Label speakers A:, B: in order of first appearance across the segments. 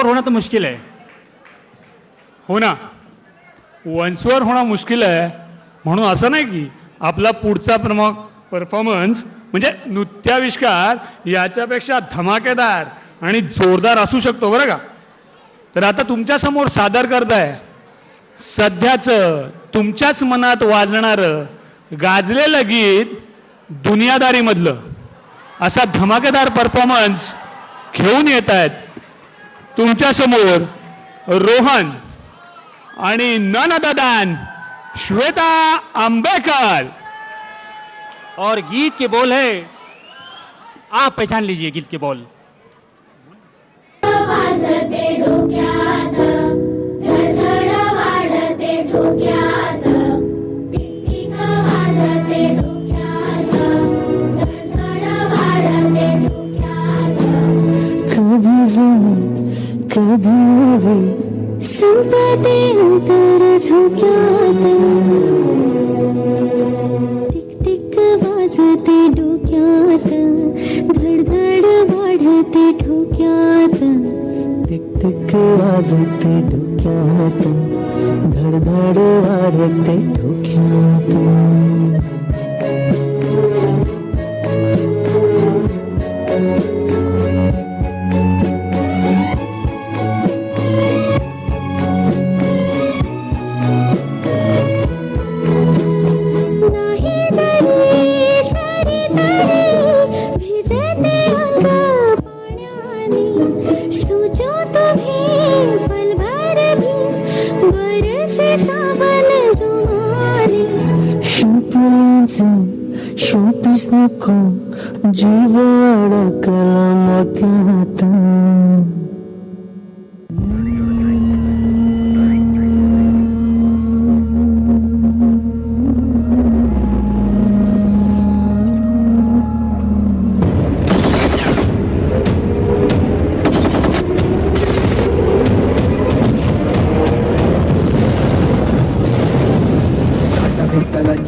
A: होणं तर मुश्किल आहे.
B: हो ना, वंशवर होणं मुश्किल आहे. म्हणून असं नाही की आपला पुढचा परफॉर्मन्स म्हणजे नृत्याविष्कार याच्यापेक्षा धमाकेदार आणि जोरदार असू शकतो बरं का. तर आता तुमच्यासमोर सादर करताय सध्याचं तुमच्याच मनात वाजणारं गाजलेलं गीत दुनियादारीमधलं असा धमाकेदार परफॉर्मन्स घेऊन येत आहेत तुमच्यासमोर रोहन आणि none other than Shweta Ambekar.
A: और गीत के बोल है, आप पहचान लीजिए गीत के बोल.
C: वाजते डोक्यात धडधड वाढते डोक्यात टिकटिक वाजते डोक्यात धडधड वाढते डोक्यात
D: कधी जुनी कधी नवी संपते अंतर झोक्यात टिकटिक वाजते डोक्यात धडधड वाढते ठोक्यात टिकटिक वाजते डोक्यात धडधड वाढते ठोक्यात. नाही तरी सारी तरी भिजते अंग पाण्याने सुजो तुम्ही पलभर भी बरसे सावन जुमाने. शिंपल्याचं शोपीस नको जीव अडकला मोत्यात.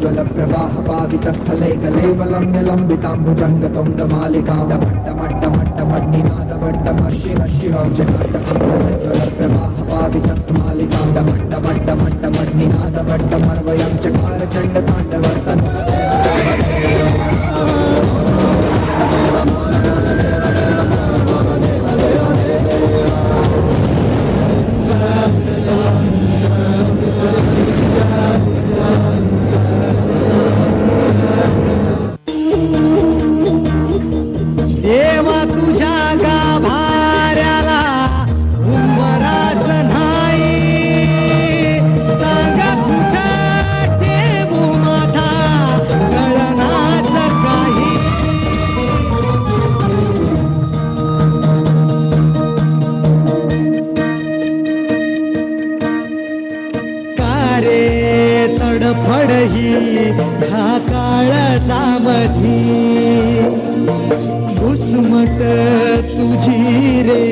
E: ज्वल प्रवाह पावितस्थले कलेवलं लम्बिताम्बुजङ्गतुण्डमालिकां डमट्टमट्टमट्टमट्निनादवट्टमर्षिव शिव ज्वल प्रवाह पावितस्थमालिकां डमट्टमट्टमट्टमट्निनादवट्टमर्वयं चकार चण्डताण्डवर्तन.
D: देवा तुझ्या गाभाऱ्याला उंबराच नाही सांगा कुठं ठेवू माझा कळनाच काही. कारे तडफड ही ह्या काळजामधी घुसमट तुझी रे